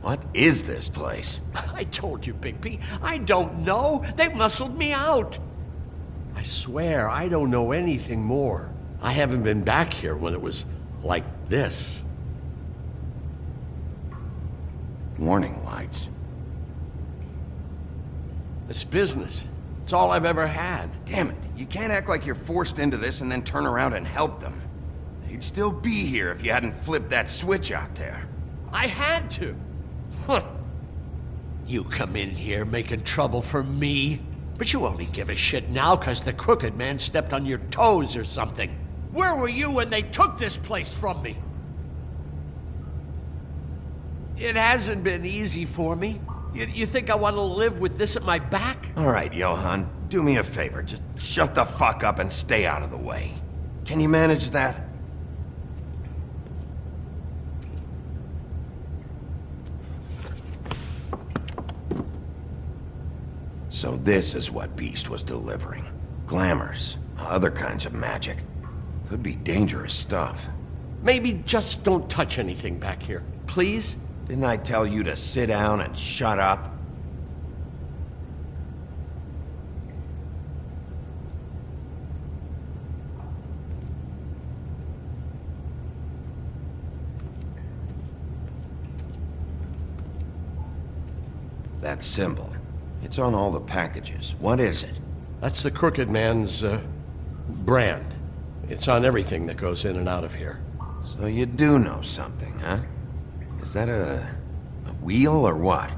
What is this place? I told you, Bigby. I don't know. They muscled me out. I swear, I don't know anything more. I haven't been back here when it was like this. Warning lights. It's business. It's all I've ever had. Damn it, you can't act like you're forced into this and then turn around and help them. They'd still be here if you hadn't flipped that switch out there. I had to. Huh. You come in here making trouble for me, but you only give a shit now because the crooked man stepped on your toes or something. Where were you when they took this place from me? It hasn't been easy for me. You think I want to live with this at my back? All right, Johanne, do me a favor. Just shut the fuck up and stay out of the way. Can you manage that? So this is what Beast was delivering. Glamours, other kinds of magic. Could be dangerous stuff. Maybe just don't touch anything back here, please? Didn't I tell you to sit down and shut up? That symbol. It's on all the packages. What is it? That's the crooked man's, brand. It's on everything that goes in and out of here. So you do know something, huh? Is that a wheel or what?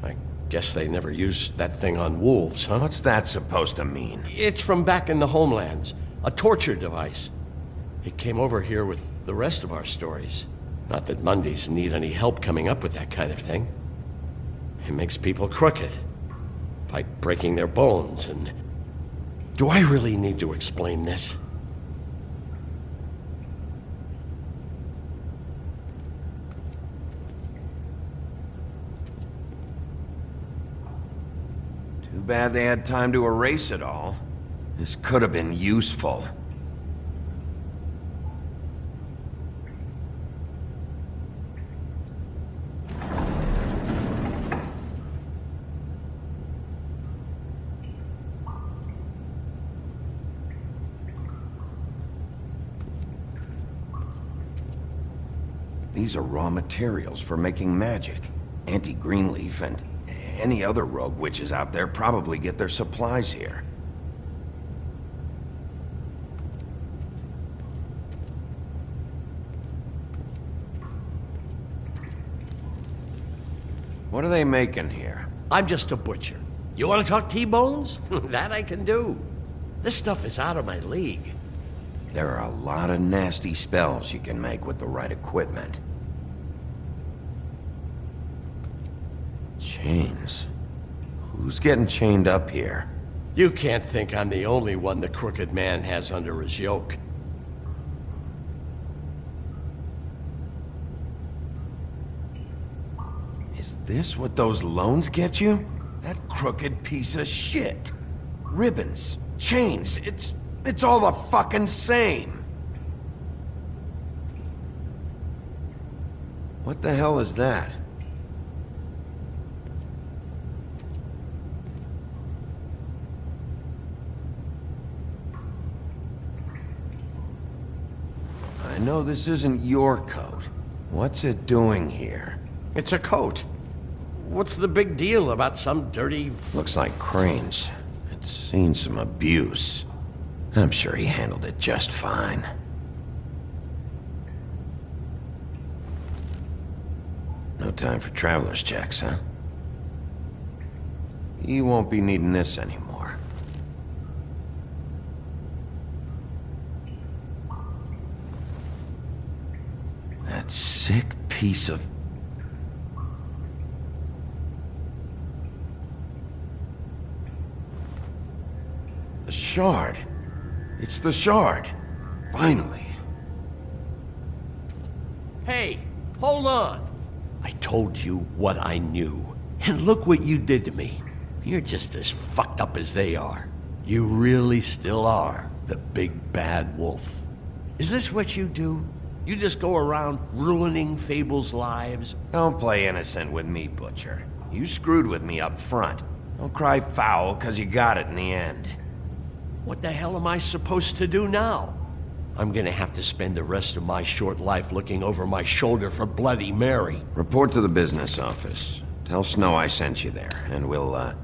I guess they never used that thing on wolves, huh? What's that supposed to mean? It's from back in the homelands. A torture device. It came over here with the rest of our stories. Not that Mondays need any help coming up with that kind of thing. It makes people crooked. By breaking their bones and... Do I really need to explain this? Too bad they had time to erase it all. This could have been useful. These are raw materials for making magic. Auntie Greenleaf and any other rogue witches out there probably get their supplies here. What are they making here? I'm just a butcher. You want to talk T-bones? That I can do. This stuff is out of my league. There are a lot of nasty spells you can make with the right equipment. Chains. Who's getting chained up here? You can't think I'm the only one the crooked man has under his yoke. Is this what those loans get you? That crooked piece of shit. Ribbons, chains, it's all the fucking same. What the hell is that? I know this isn't your coat. What's it doing here? It's a coat. What's the big deal about some dirty... Looks like Crane's. It's seen some abuse. I'm sure he handled it just fine. No time for traveler's checks, huh? You won't be needing this anymore. That sick piece of... The shard. It's the shard. Finally. Hey, hold on. I told you what I knew. And look what you did to me. You're just as fucked up as they are. You really still are the big bad wolf. Is this what you do? You just go around ruining Fable's lives? Don't play innocent with me, Butcher. You screwed with me up front. Don't cry foul, 'cause you got it in the end. What the hell am I supposed to do now? I'm gonna have to spend the rest of my short life looking over my shoulder for Bloody Mary. Report to the business office. Tell Snow I sent you there, and we'll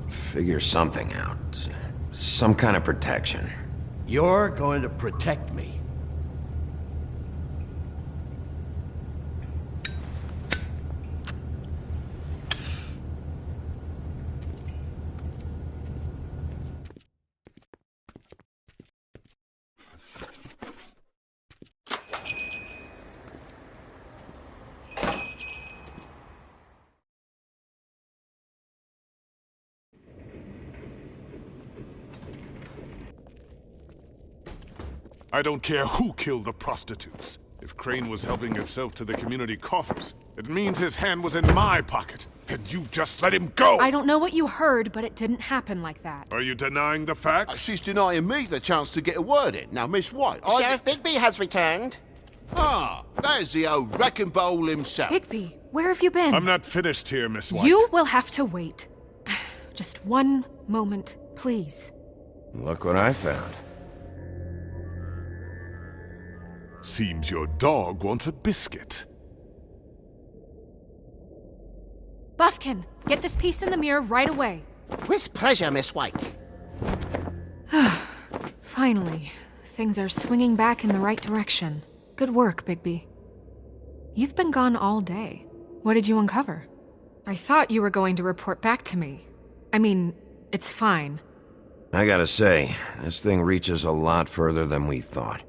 figure something out. Some kind of protection. You're going to protect me. I don't care who killed the prostitutes. If Crane was helping himself to the community coffers, it means his hand was in my pocket, and you just let him go! I don't know what you heard, but it didn't happen like that. Are you denying the facts? She's denying me the chance to get a word in. Now, Miss White, Sheriff Bigby has returned. Ah, there's the old wrecking bowl himself. Bigby, where have you been? I'm not finished here, Miss White. You will have to wait. Just one moment, please. Look what I found. Seems your dog wants a biscuit. Buffkin, get this piece in the mirror right away. With pleasure, Miss White. Finally, things are swinging back in the right direction. Good work, Bigby. You've been gone all day. What did you uncover? I thought you were going to report back to me. I mean, it's fine. I gotta say, this thing reaches a lot further than we thought.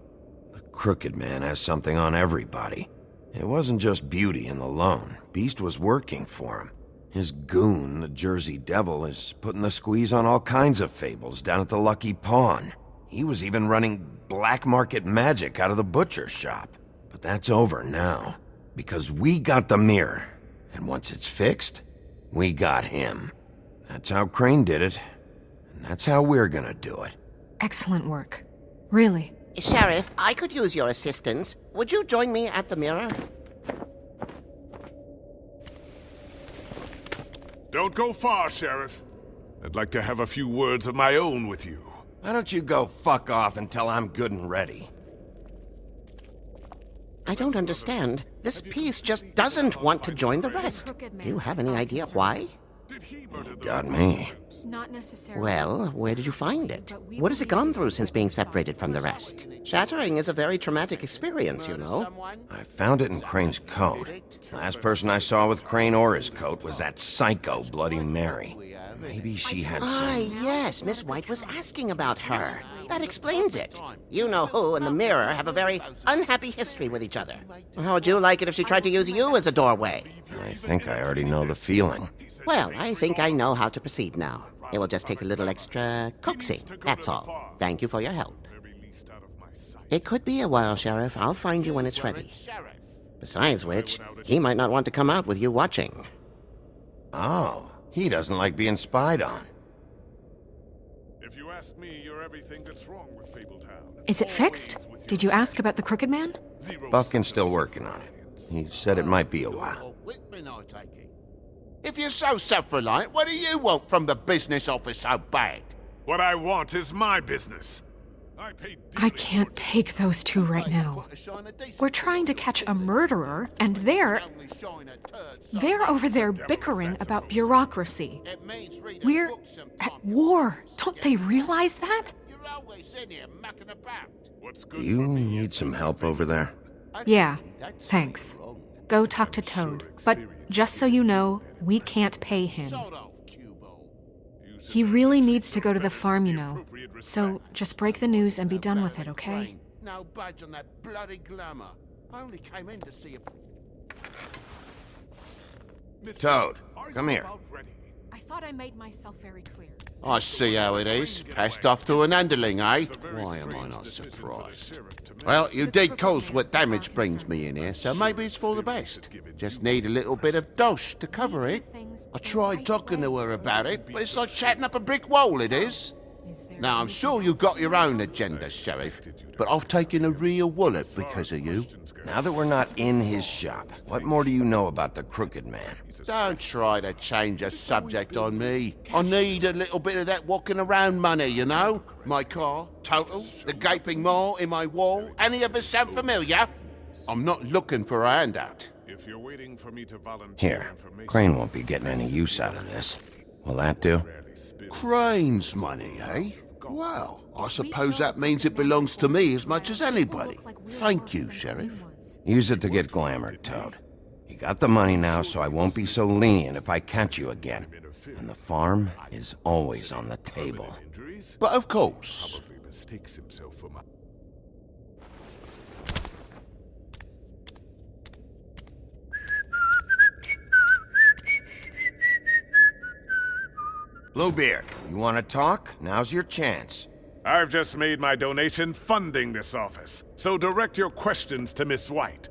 The Crooked Man has something on everybody. It wasn't just Beauty and the Lone. Beast was working for him. His goon, the Jersey Devil, is putting the squeeze on all kinds of fables down at the Lucky Pawn. He was even running black market magic out of the butcher shop. But that's over now, because we got the mirror. And once it's fixed, we got him. That's how Crane did it, and that's how we're gonna do it. Excellent work. Really. Sheriff, I could use your assistance. Would you join me at the mirror? Don't go far, Sheriff. I'd like to have a few words of my own with you. Why don't you go fuck off until I'm good and ready? I don't understand. This piece just doesn't want to join the rest. Do you have any idea why? Did he murder the Got me. Not necessarily. Well, where did you find it? What has it gone through since being separated from the rest? Shattering is a very traumatic experience, you know. I found it in Crane's coat. Last person I saw with Crane or his coat was that psycho Bloody Mary. Maybe she had Ah, some... yes, Miss White was asking about her. That explains it. You know who and the mirror have a very unhappy history with each other. How would you like it if she tried to use you as a doorway? I think I already know the feeling. Well, I think I know how to proceed now. It will just take a little extra coaxing, that's all. Thank you for your help. It could be a while, Sheriff. I'll find you when it's ready. Besides which, he might not want to come out with you watching. Oh, he doesn't like being spied on. If you ask me, you're everything that's wrong with Fabletown. Is it fixed? Did you ask about the Crooked Man? Buffkin's still working on it. He said it might be a while. If you're so self-reliant, what do you want from the business office so bad? What I want is my business. I can't take those two right now. We're trying to catch a murderer, and they're over there bickering about bureaucracy. We're at war. Don't they realize that? You need some help over there? Yeah, thanks. Go talk to Toad. But just so you know, we can't pay him. He really needs to go to the farm, you know. So just break the news and be done with it, okay? No budge on that bloody glamour. I only came in to see a... Toad, come here. I thought I made myself very clear. I see how it is. Passed off to an underling, eh? Why am I not surprised? Well, you did cause what damage brings me in here, so maybe it's for the best. Just need a little bit of dosh to cover it. I tried talking to her about it, but it's like chatting up a brick wall, it is. Now, I'm sure you've got your own agenda, Sheriff, but I've taken a real wallet because of you. Now that we're not in his shop, what more do you know about the Crooked Man? Don't try to change a subject on me. I need a little bit of that walking around money, you know? My car, total, the gaping maw in my wall. Any of us sound familiar? I'm not looking for a handout. If you're waiting for me to volunteer Here, information, Crane won't be getting any use out of this. Will that do? Crane's money, eh? Well, I suppose that means it belongs to me as much as anybody. Thank you, Sheriff. Use it to get glamored, Toad. You got the money now, so I won't be so lenient if I catch you again. And the farm is always on the table. But of course. probably mistakes himself for my... Bluebeard, you want to talk? Now's your chance. I've just made my donation funding this office, so direct your questions to Miss White.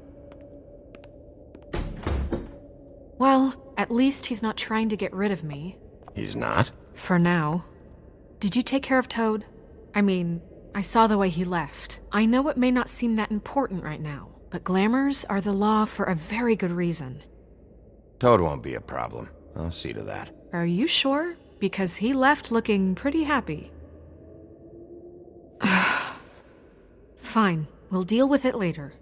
Well, at least he's not trying to get rid of me. He's not? For now. Did you take care of Toad? I mean, I saw the way he left. I know it may not seem that important right now, but glamours are the law for a very good reason. Toad won't be a problem. I'll see to that. Are you sure? Because he left looking pretty happy. Fine, we'll deal with it later.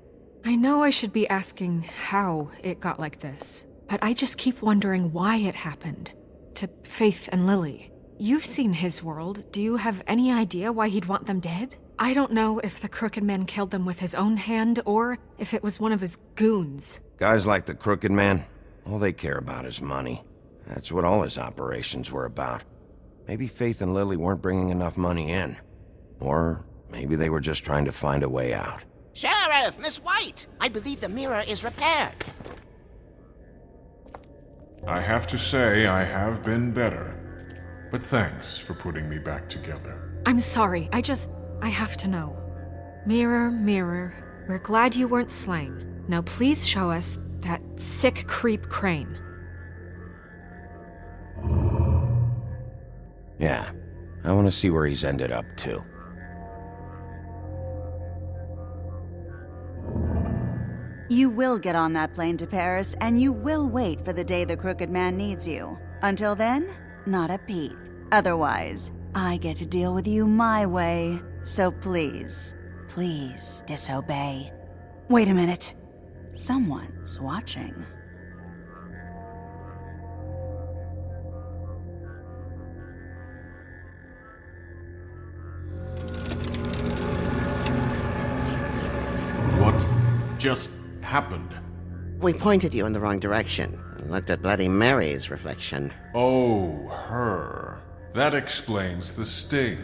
I know I should be asking how it got like this, but I just keep wondering why it happened. To Faith and Lily. You've seen his world. Do you have any idea why he'd want them dead? I don't know if the Crooked Man killed them with his own hand or if it was one of his goons. Guys like the Crooked Man, all they care about is money. That's what all his operations were about. Maybe Faith and Lily weren't bringing enough money in. Or maybe they were just trying to find a way out. Sheriff, Miss White! I believe the mirror is repaired. I have to say I have been better. But thanks for putting me back together. I'm sorry, I have to know. Mirror, mirror, we're glad you weren't slain. Now please show us that sick creep Crane. Yeah, I want to see where he's ended up, too. You will get on that plane to Paris, and you will wait for the day the Crooked Man needs you. Until then, not a peep. Otherwise, I get to deal with you my way. So please, please disobey. Wait a minute. Someone's watching. What just happened? We pointed you in the wrong direction and looked at Bloody Mary's reflection. Oh, her. That explains the sting.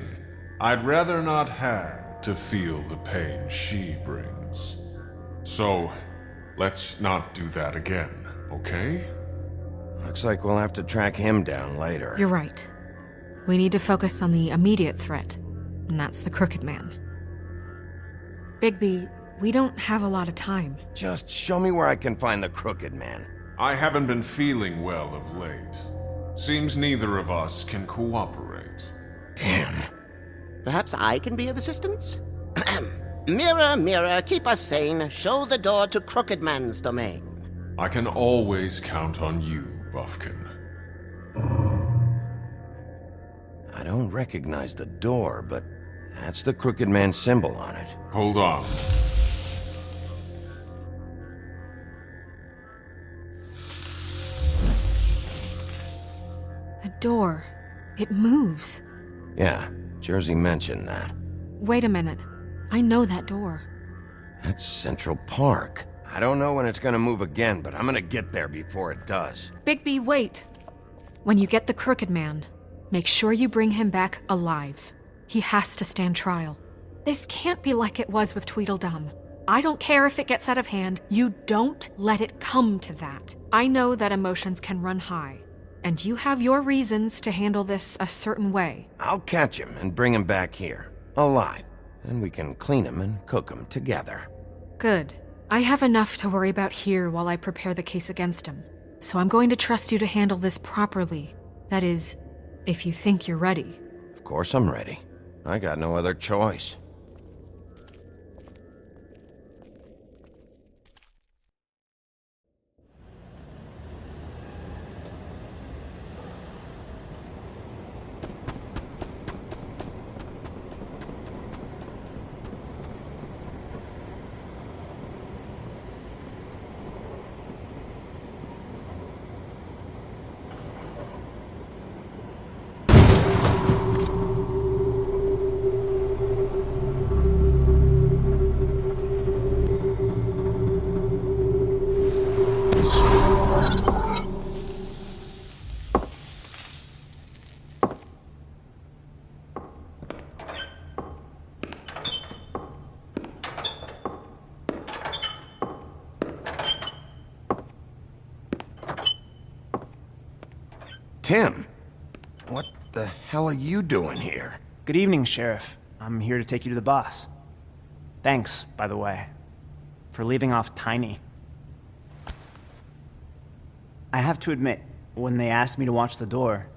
I'd rather not have to feel the pain she brings. So, let's not do that again, okay? Looks like we'll have to track him down later. You're right. We need to focus on the immediate threat, and that's the Crooked Man. Bigby, we don't have a lot of time. Just show me where I can find the Crooked Man. I haven't been feeling well of late. Seems neither of us can cooperate. Damn. Perhaps I can be of assistance? Mirror, mirror, keep us sane. Show the door to Crooked Man's domain. I can always count on you, Buffkin. I don't recognize the door, but that's the Crooked Man symbol on it. Hold on. The door. It moves. Yeah, Jersey mentioned that. Wait a minute. I know that door. That's Central Park. I don't know when it's gonna move again, but I'm gonna get there before it does. Bigby, wait! When you get the Crooked Man, make sure you bring him back alive. He has to stand trial. This can't be like it was with Tweedledum. I don't care if it gets out of hand. You don't let it come to that. I know that emotions can run high, and you have your reasons to handle this a certain way. I'll catch him and bring him back here, alive. Then we can clean him and cook him together. Good. I have enough to worry about here while I prepare the case against him. So I'm going to trust you to handle this properly. That is, if you think you're ready. Of Of course I'm ready. I got no other choice. Tim, what the hell are you doing here? Good evening, Sheriff. I'm here to take you to the boss. Thanks, by the way, for leaving off Tiny. I have to admit, when they asked me to watch the door,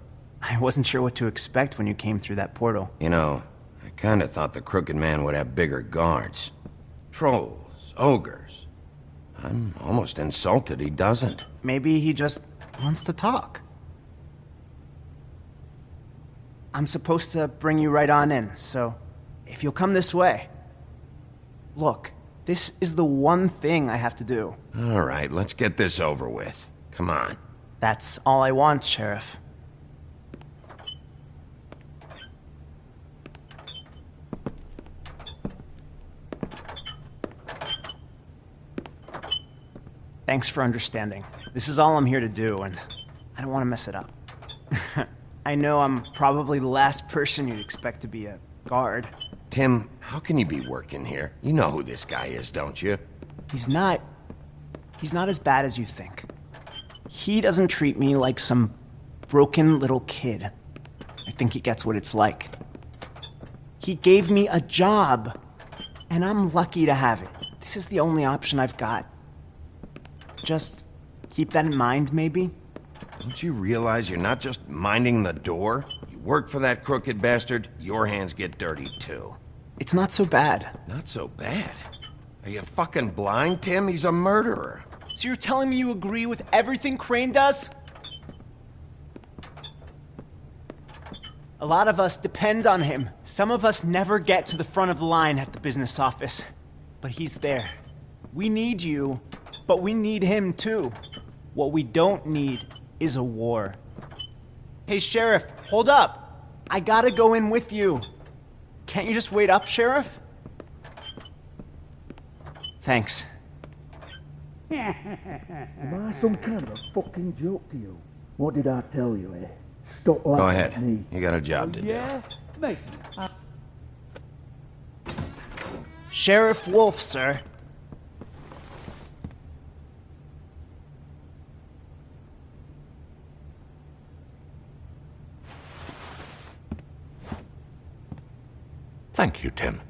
I wasn't sure what to expect when you came through that portal. You know, I kinda thought the Crooked Man would have bigger guards. Trolls, ogres. I'm almost insulted he doesn't. Maybe he just wants to talk. I'm supposed to bring you right on in, so if you'll come this way. Look, this is the one thing I have to do. All right, let's get this over with. Come on. That's all I want, Sheriff. Thanks for understanding. This is all I'm here to do, and I don't want to mess it up. I know I'm probably the last person you'd expect to be a guard. Tim, how can you be working here? You know who this guy is, don't you? He's not as bad as you think. He doesn't treat me like some broken little kid. I think he gets what it's like. He gave me a job, and I'm lucky to have it. This is the only option I've got. Just keep that in mind, maybe? Don't you realize you're not just minding the door? You work for that crooked bastard, your hands get dirty too. It's not so bad. Not so bad? Are you fucking blind, Tim? He's a murderer. So you're telling me you agree with everything Crane does? A lot of us depend on him. Some of us never get to the front of the line at the business office. But he's there. We need you, but we need him too. What we don't need is a war. Hey, Sheriff, hold up. I gotta go in with you. Can't you just wait up, Sheriff? Thanks. Am I some kind of a fucking joke to you? What did I tell you, eh? Stop laughing Go at ahead. me. You got a job to Yeah? Mate, Sheriff Wolf, sir. Thank you, Tim.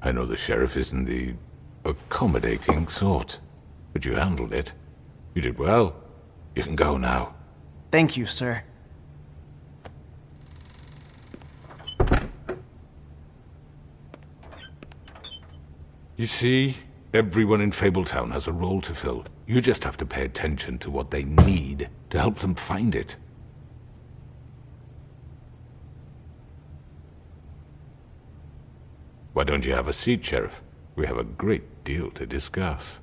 I know the sheriff isn't the accommodating sort, but you handled it. You did well. You can go now. Thank you, sir. You see, everyone in Fabletown has a role to fill. You just have to pay attention to what they need to help them find it. Why don't you have a seat, Sheriff? We have a great deal to discuss.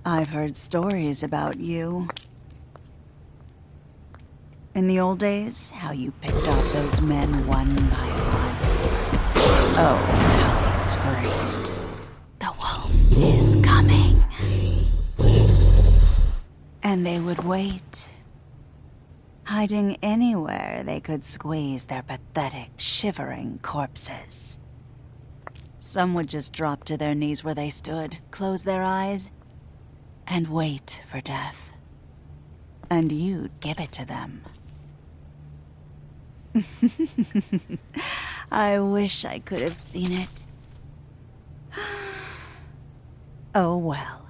I've heard stories about you. In the old days, how you picked off those men one by one. Oh, how they screamed. The wolf is coming. And they would wait, hiding anywhere they could squeeze their pathetic, shivering corpses. Some would just drop to their knees where they stood, close their eyes, and wait for death. And you'd give it to them. I wish I could have seen it. Oh well.